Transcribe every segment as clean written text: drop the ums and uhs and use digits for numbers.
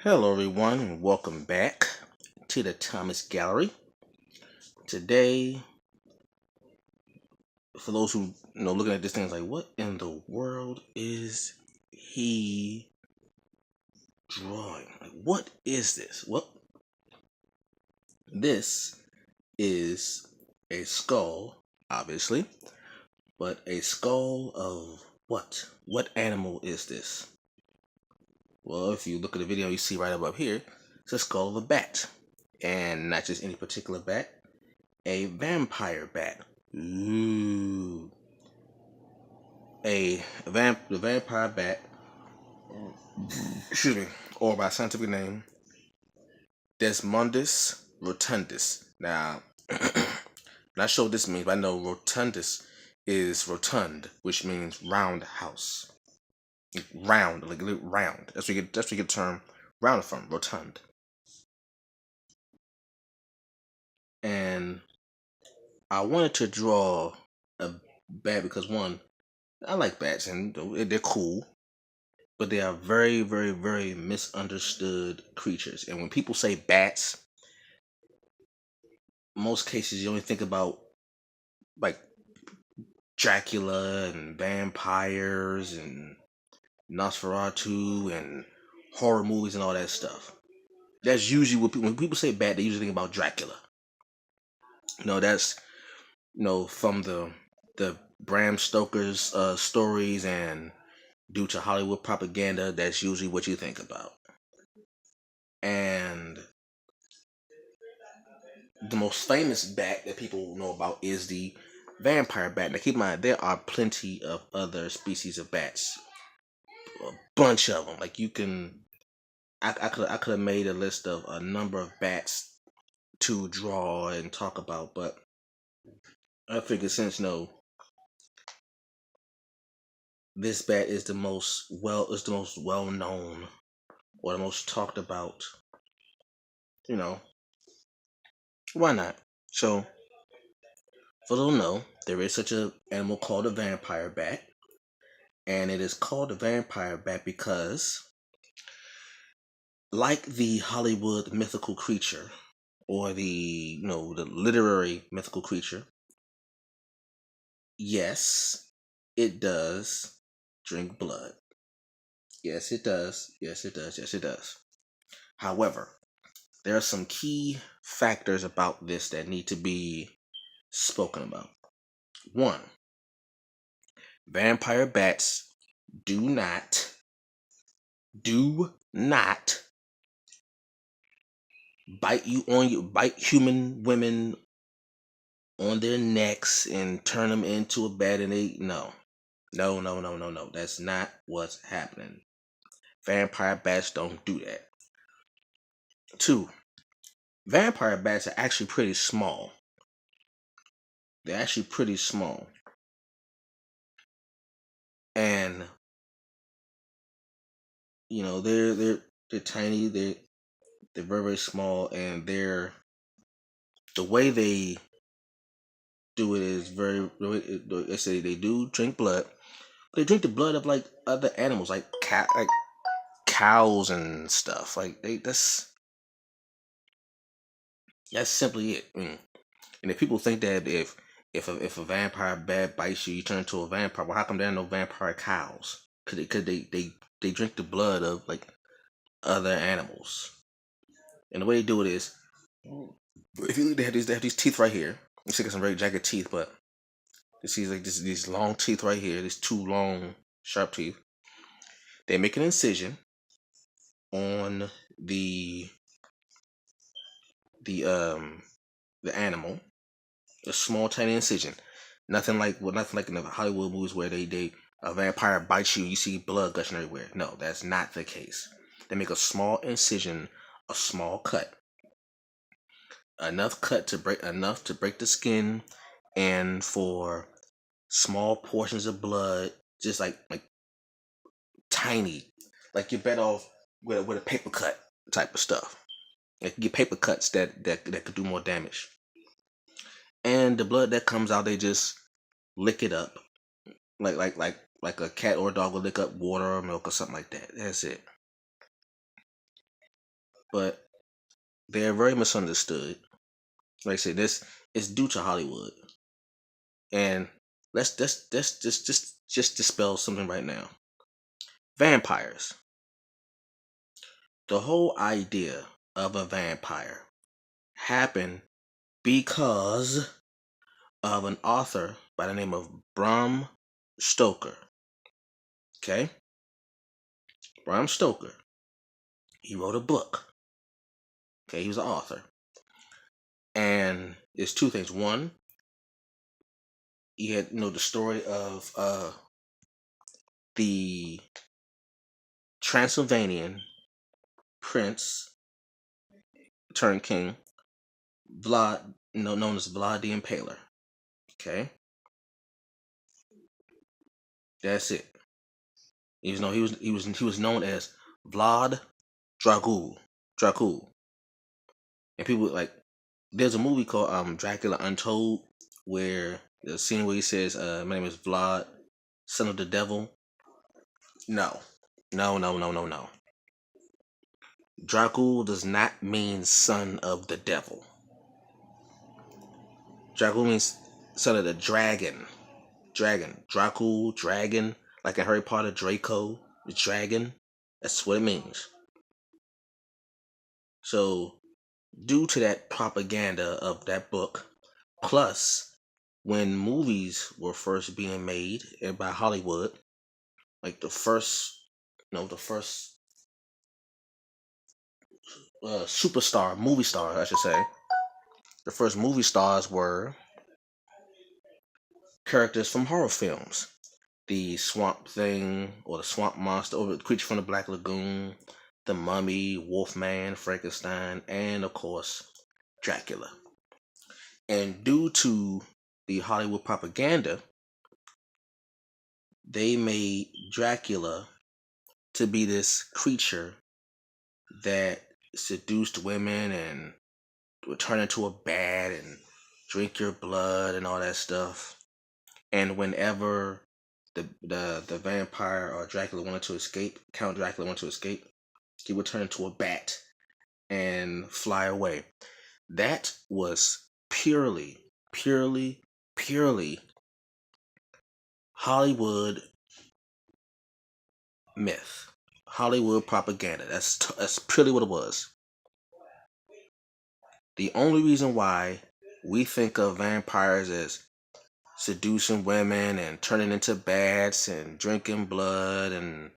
Hello everyone and welcome back to the Thomas Gallery. Today, for those who looking at this thing, it's like, what in the world is he drawing? Like, what is this? Well, this is a skull, obviously, but a skull of what? What animal is this? Well, if you look at the video, you see right up here, it's a skull of a bat, and not just any particular bat. A vampire bat. Ooh. The vampire bat, excuse me, or by scientific name, Desmodus rotundus. Now, not sure what this means, but I know rotundus is rotund, which means round house. Round, like round. That's where you get the term round from, rotund. And I wanted to draw a bat because, one, I like bats and they're cool, but they are very, very, very misunderstood creatures. And when people say bats, most cases you only think about like Dracula and vampires and Nosferatu and horror movies and all that stuff. That's usually when people say bat, they usually think about Dracula. That's from the Bram Stoker's stories, and due to Hollywood propaganda, that's usually what you think about. And the most famous bat that people know about is the vampire bat. Now keep in mind, there are plenty of other species of bats, a bunch of them. Like I could have made a list of a number of bats to draw and talk about, but I figured since this bat is the most well known or the most talked about, why not? So for those who know, there is such an animal called a vampire bat, and it is called a vampire bat because, like the Hollywood mythical creature or the the literary mythical creature, yes, it does drink blood. Yes, it does. Yes, it does. Yes, it does. However, there are some key factors about this that need to be spoken about. One, vampire bats do not bite human women on their necks and turn them into a bat, and no. That's not what's happening. Vampire bats don't do that. Two, vampire bats are actually pretty small. They're actually pretty small. And they're tiny, they're very, very small, and the way they do it is they say they do drink blood. They drink the blood of like other animals, like cows and stuff. Like that's simply it. And if people think that if a vampire bat bites you, you turn into a vampire. Well, how come there are no vampire cows? Could they drink the blood of like other animals? And the way they do it is, if you look, they have these teeth right here. You see, got some very jagged teeth, but you see like these long teeth right here. These two long sharp teeth. They make an incision on the animal, a small tiny incision. Nothing like in the Hollywood movies where a vampire bites you, you see blood gushing everywhere. No, that's not the case. They make a small incision, a small cut, enough to break the skin, and for small portions of blood, just like tiny, like you're better off with a paper cut type of stuff. Like you get paper cuts that could do more damage. And the blood that comes out, they just lick it up, like a cat or a dog will lick up water or milk or something like that. That's it. but they're very misunderstood. Like I said, this is due to Hollywood, and let's just dispel something right now. Vampires. The whole idea of a vampire happened because of an author by the name of Bram Stoker. Okay, Bram Stoker. He wrote a book. Okay, he was an author, and it's two things. One, he had the story of the Transylvanian prince turned king Vlad, known as Vlad the Impaler. Okay, that's it. He was known as Vlad Dracul. Dracul. And people like there's a movie called Dracula Untold where the scene where he says, "My name is Vlad, son of the devil." No, no, no, no, no, no. Dracul does not mean son of the devil. Dracul means son of the dragon. Dragon. Dracul, dragon, like in Harry Potter, Draco, the dragon. That's what it means. So, due to that propaganda of that book, plus when movies were first being made by Hollywood, like the first superstar, movie star, I should say, the first movie stars were characters from horror films. The Swamp Thing, or the Swamp Monster, or the Creature from the Black Lagoon, the Mummy, Wolfman, Frankenstein, and of course, Dracula. And due to the Hollywood propaganda, they made Dracula to be this creature that seduced women and would turn into a bat and drink your blood and all that stuff. And whenever the vampire or Dracula wanted to escape, Count Dracula wanted to escape, he would turn into a bat and fly away. That was purely, purely, purely Hollywood myth, Hollywood propaganda. That's purely what it was. The only reason why we think of vampires as seducing women and turning into bats and drinking blood and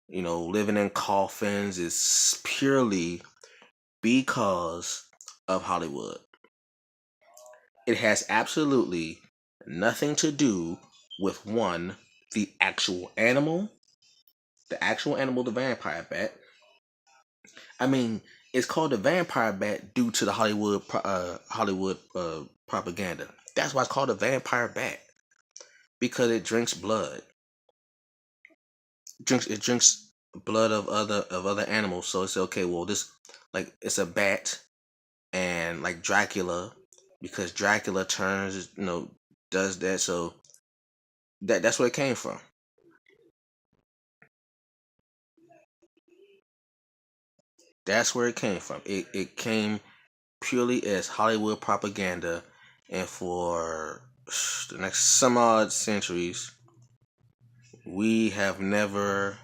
living in coffins is purely because of Hollywood. It has absolutely nothing to do with one, the actual animal, the vampire bat. I mean, it's called the vampire bat due to the Hollywood propaganda. That's why it's called a vampire bat, because it drinks blood. It drinks blood of other animals. So it's okay. Well, this like it's a bat, and like Dracula, because Dracula turns does that. So that's where it came from. That's where it came from. It came purely as Hollywood propaganda, and for the next some odd centuries, we have never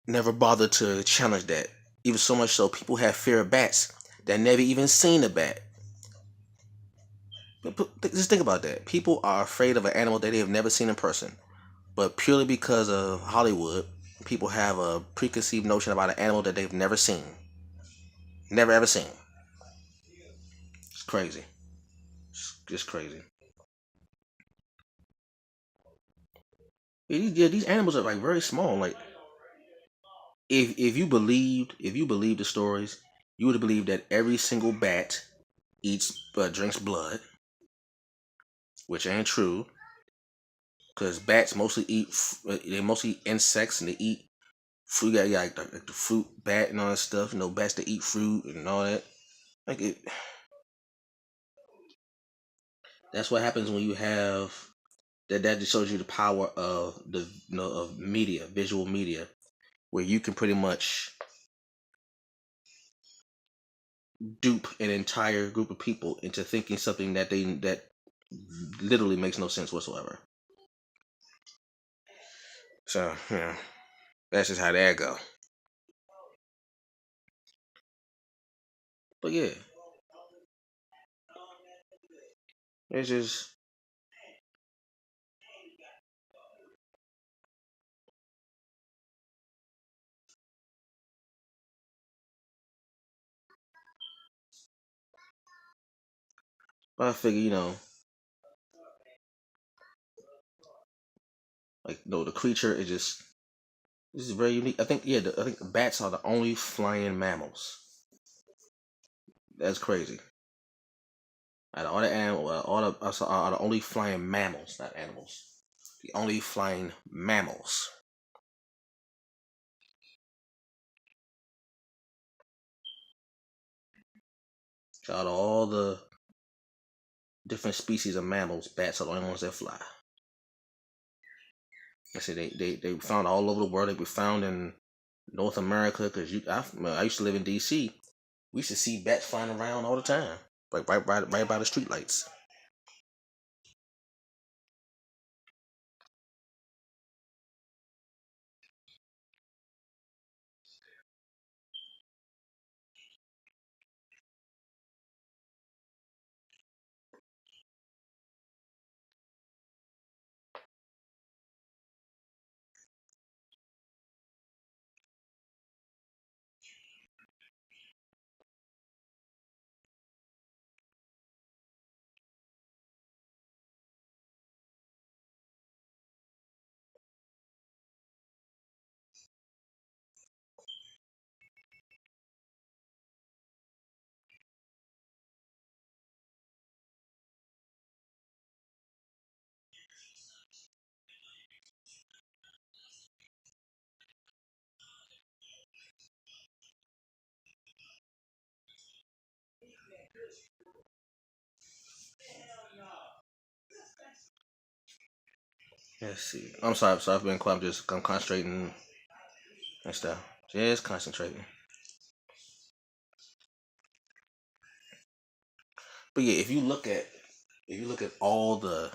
bothered to challenge that. Even so much so, people have fear of bats that never even seen a bat. Just think about that. People are afraid of an animal that they have never seen in person, but purely because of Hollywood, people have a preconceived notion about an animal that they've never seen, never ever seen. It's crazy. It's just crazy. These animals are like very small. Like if you believed the stories, you would have believed that every single bat drinks blood, which ain't true. Because bats mostly they mostly eat insects, and they eat fruit. Yeah, like the fruit bat and all that stuff. Bats that eat fruit and all that. Like it. That's what happens when you have that. That just shows you the power of the of media, visual media, where you can pretty much dupe an entire group of people into thinking something that literally makes no sense whatsoever. So yeah, that's just how that go. But yeah, it's just but I figure like no, the creature is just this is very unique. I think I think bats are the only flying mammals. That's crazy. Out of all the animal, are the only flying mammals, not animals. The only flying mammals. So out of all the different species of mammals, bats are the only ones that fly. I said they found all over the world. They were found in North America because I used to live in D.C. We used to see bats flying around all the time, right by the streetlights. Let's see. I'm sorry for being quiet. I'm concentrating and stuff. Just concentrating. But yeah, if you look at all the,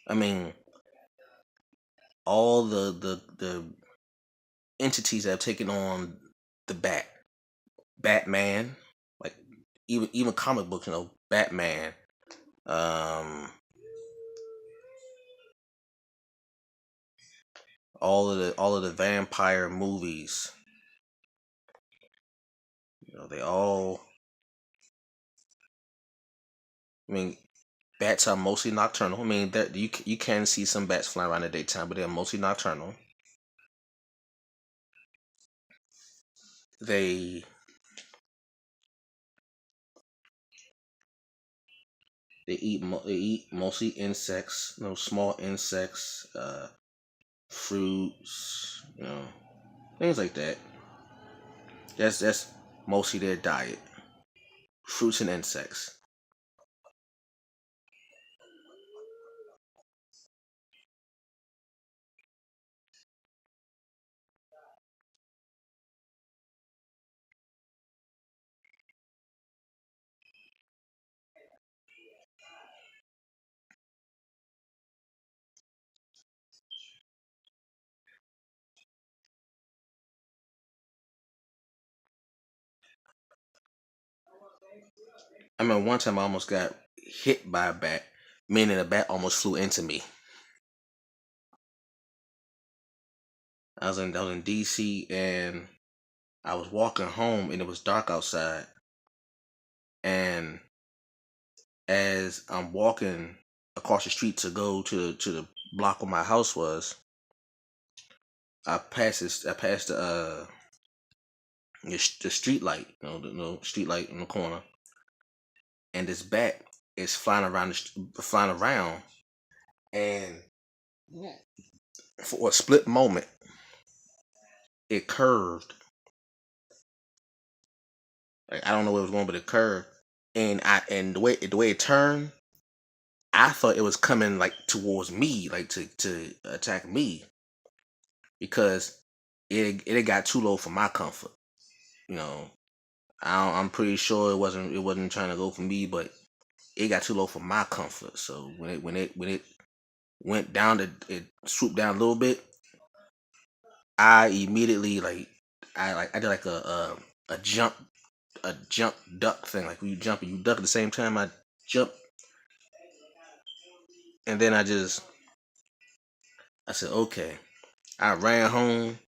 I mean, all the entities that have taken on the Batman, like even comic books, Batman, um, all of the vampire movies, they all. I mean, bats are mostly nocturnal. I mean, that you can see some bats flying around in the daytime, but they're mostly nocturnal. They they eat mostly insects, small insects, fruits, things like that. That's mostly their diet, fruits and insects. I mean, one time I almost got hit by a bat, meaning a bat almost flew into me. I was in DC and I was walking home and it was dark outside. And as I'm walking across the street to go to the block where my house was, I passed the street light, the street light in the corner, and this bat is flying around, and for a split moment, it curved. Like I don't know where it was going, but it curved, and the way it turned, I thought it was coming like towards me, like to attack me, because it had got too low for my comfort, you know. I'm pretty sure it wasn't trying to go for me, but it got too low for my comfort. So when it went down, it swooped down a little bit. I immediately I did like a jump duck thing. Like when you jump and you duck at the same time, I jump, and then I said okay. I ran home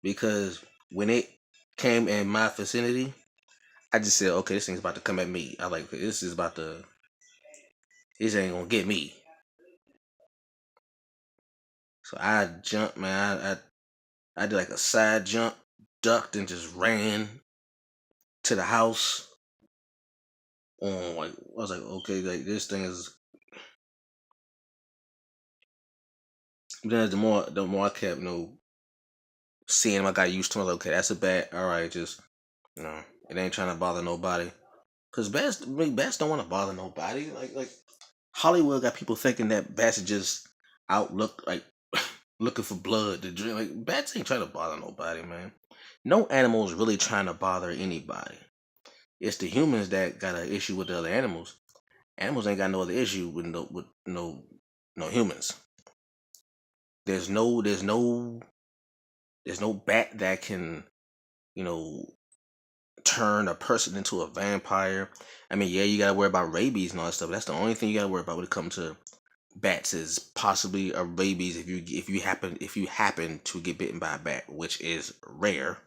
because when it came in my vicinity, I just said okay, this thing's about to come at me. I like this ain't gonna get me. So I jumped, man. I did like a side jump, ducked, and just ran to the house. Like I was like, okay, like this thing is. Then the more I kept, seeing him, I got used to him. I was like, okay, that's a bat. All right, just it ain't trying to bother nobody. Cause bats don't want to bother nobody. Like Hollywood got people thinking that bats are just out looking for blood to drink. Like bats ain't trying to bother nobody, man. No animal is really trying to bother anybody. It's the humans that got an issue with the other animals. Animals ain't got no other issue with no humans. There's no bat that can you know turn a person into a vampire. I mean, yeah, you gotta worry about rabies and all that stuff. But that's the only thing you gotta worry about when it comes to bats is possibly a rabies if you happen to get bitten by a bat, which is rare,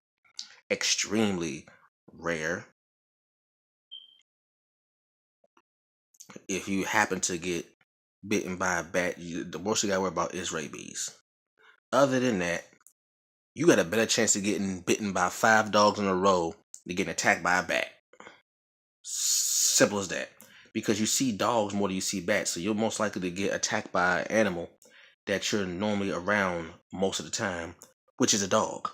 extremely rare. If you happen to get bitten by a bat, the worst you gotta worry about is rabies. Other than that, you got a better chance of getting bitten by 5 dogs in a row than getting attacked by a bat. Simple as that. Because you see dogs more than you see bats, so you're most likely to get attacked by an animal that you're normally around most of the time, which is a dog,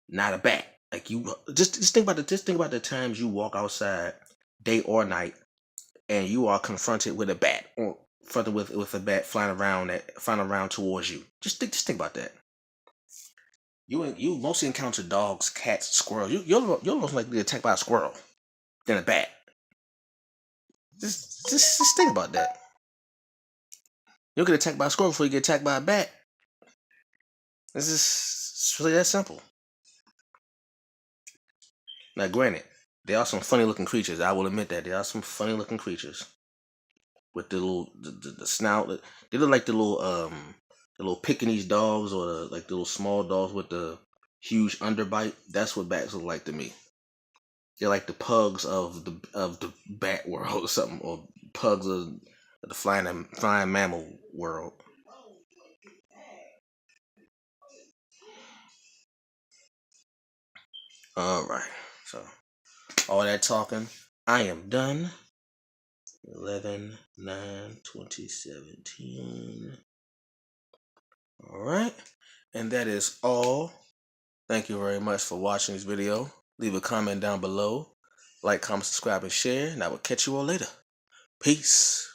not a bat. Like you just think about the times you walk outside, day or night, and you are confronted with a bat or confronted with a bat flying around towards you. Just think about that. You mostly encounter dogs, cats, squirrels. You're most likely to be attacked by a squirrel than a bat. Just think about that. You'll get attacked by a squirrel before you get attacked by a bat. It's really that simple. Now, granted, there are some funny looking creatures. I will admit that there are some funny looking creatures with the snout. They look like the little Pekingese dogs or like the little small dogs with the huge underbite. That's what bats look like to me. They're like the pugs of the bat world or something, or pugs of the flying mammal world. All right, so all that talking, I am done. 11/9/2017. All right, and that is all. Thank you very much for watching this video. Leave a comment down below. Like, comment, subscribe, and share, and I will catch you all later. Peace.